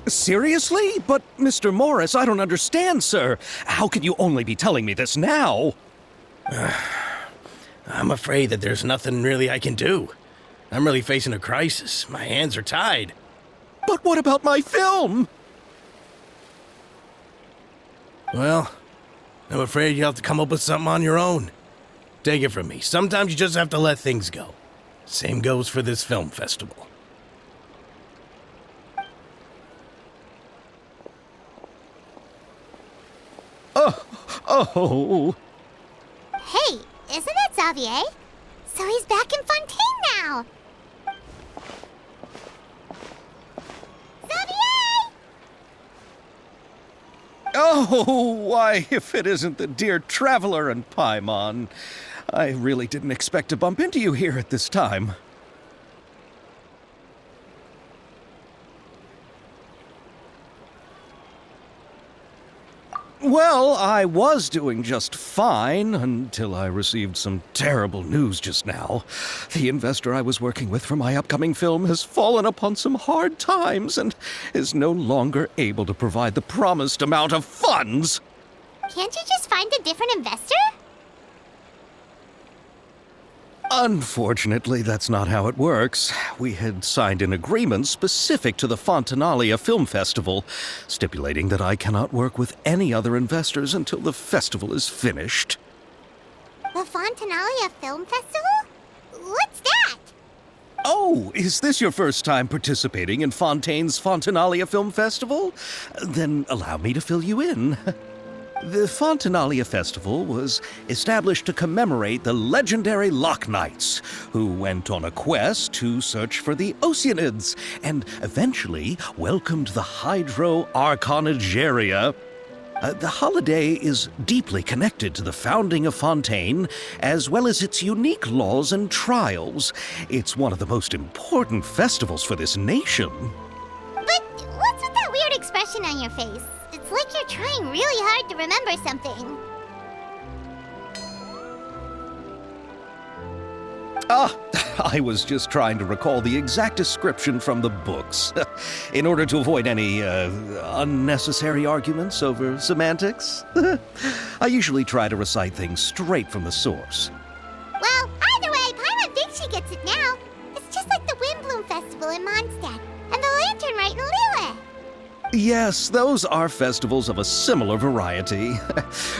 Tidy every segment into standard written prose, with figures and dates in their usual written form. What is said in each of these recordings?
Seriously? But, Mr. Morris, I don't understand, sir. How can you only be telling me this now? I'm afraid that there's nothing really I can do. I'm really facing a crisis. My hands are tied. But what about my film? Well, I'm afraid you'll have to come up with something on your own. Take it from me. Sometimes you just have to let things go. Same goes for this film festival. Oh. Hey, isn't that Xavier? So he's back in Fontaine now. Xavier! Oh, why, if it isn't the dear Traveler and Paimon. I really didn't expect to bump into you here at this time. Well, I was doing just fine until I received some terrible news just now. The investor I was working with for my upcoming film has fallen upon some hard times and is no longer able to provide the promised amount of funds. Can't you just find a different investor? Unfortunately, that's not how it works. We had signed an agreement specific to the Fontanalia Film Festival, stipulating that I cannot work with any other investors until the festival is finished. The Fontanalia Film Festival? What's that? Oh, is this your first time participating in Fontaine's Fontanalia Film Festival? Then allow me to fill you in. The Fontanalia Festival was established to commemorate the legendary Loch Knights, who went on a quest to search for the Oceanids and eventually welcomed the Hydro Arconageria. The holiday is deeply connected to the founding of Fontaine, as well as its unique laws and trials. It's one of the most important festivals for this nation. But what's with that weird expression on your face? It's like you're trying really hard to remember something. I was just trying to recall the exact description from the books, in order to avoid any unnecessary arguments over semantics. I usually try to recite things straight from the source. Well, either way, Paimon thinks she gets it now. It's just like the Windbloom Festival in Mondstadt, and the Lantern Rite in Lille. Yes, those are festivals of a similar variety.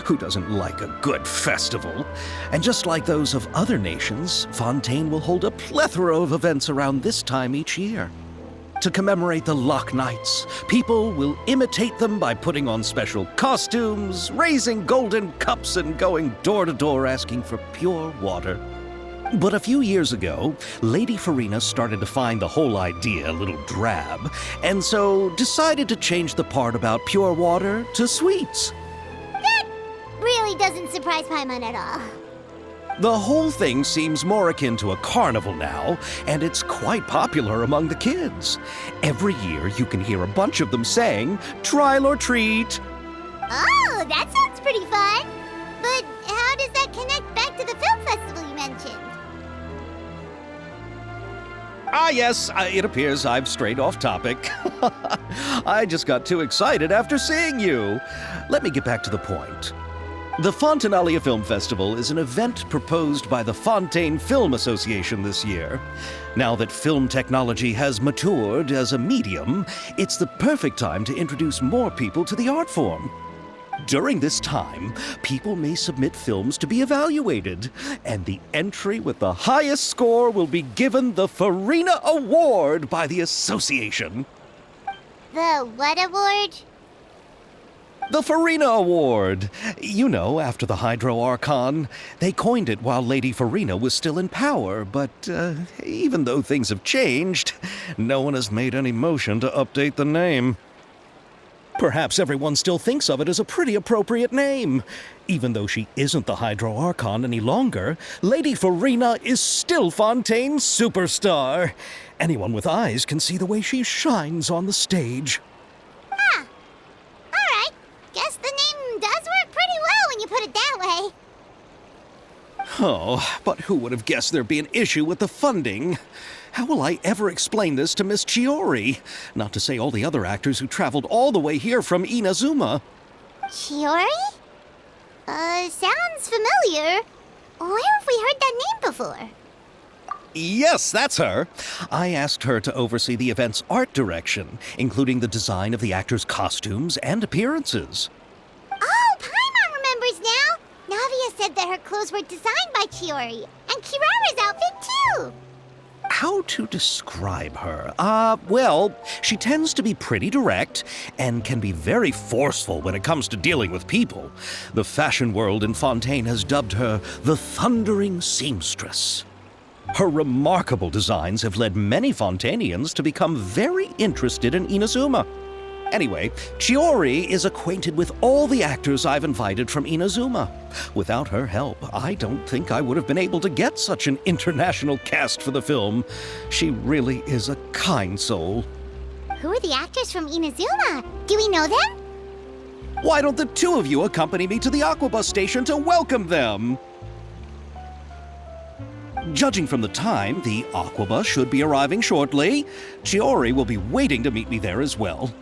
Who doesn't like a good festival? And just like those of other nations, Fontaine will hold a plethora of events around this time each year. To commemorate the Loch Knights, people will imitate them by putting on special costumes, raising golden cups, and going door to door asking for pure water. But a few years ago, Lady Farina started to find the whole idea a little drab, and so decided to change the part about pure water to sweets. That really doesn't surprise Paimon at all. The whole thing seems more akin to a carnival now, and it's quite popular among the kids. Every year you can hear a bunch of them saying, "Trial or treat." Oh, that sounds pretty fun. But how does that connect back to the film festival you mentioned? Yes, it appears I've strayed off topic. I just got too excited after seeing you. Let me get back to the point. The Fontanalia Film Festival is an event proposed by the Fontaine Film Association this year. Now that film technology has matured as a medium, it's the perfect time to introduce more people to the art form. During this time, people may submit films to be evaluated, and the entry with the highest score will be given the Farina Award by the association. The what award? The Farina Award. You know, after the Hydro Archon. They coined it while Lady Farina was still in power, but even though things have changed, no one has made any motion to update the name. Perhaps everyone still thinks of it as a pretty appropriate name. Even though she isn't the Hydro Archon any longer, Lady Farina is still Fontaine's superstar. Anyone with eyes can see the way she shines on the stage. Huh. Alright. Guess the name does work pretty well when you put it that way. Oh, but who would have guessed there'd be an issue with the funding? How will I ever explain this to Miss Chiori? Not to say all the other actors who traveled all the way here from Inazuma. Chiori? Sounds familiar. Where have we heard that name before? Yes, that's her. I asked her to oversee the event's art direction, including the design of the actors' costumes and appearances. Oh, Paimon remembers now! Navia said that her clothes were designed by Chiori, and Kirara's outfit too! How to describe her? Well, she tends to be pretty direct and can be very forceful when it comes to dealing with people. The fashion world in Fontaine has dubbed her the Thundering Seamstress. Her remarkable designs have led many Fontainians to become very interested in Inazuma. Anyway, Chiori is acquainted with all the actors I've invited from Inazuma. Without her help, I don't think I would have been able to get such an international cast for the film. She really is a kind soul. Who are the actors from Inazuma? Do we know them? Why don't the two of you accompany me to the Aquabus station to welcome them? Judging from the time, the Aquabus should be arriving shortly. Chiori will be waiting to meet me there as well.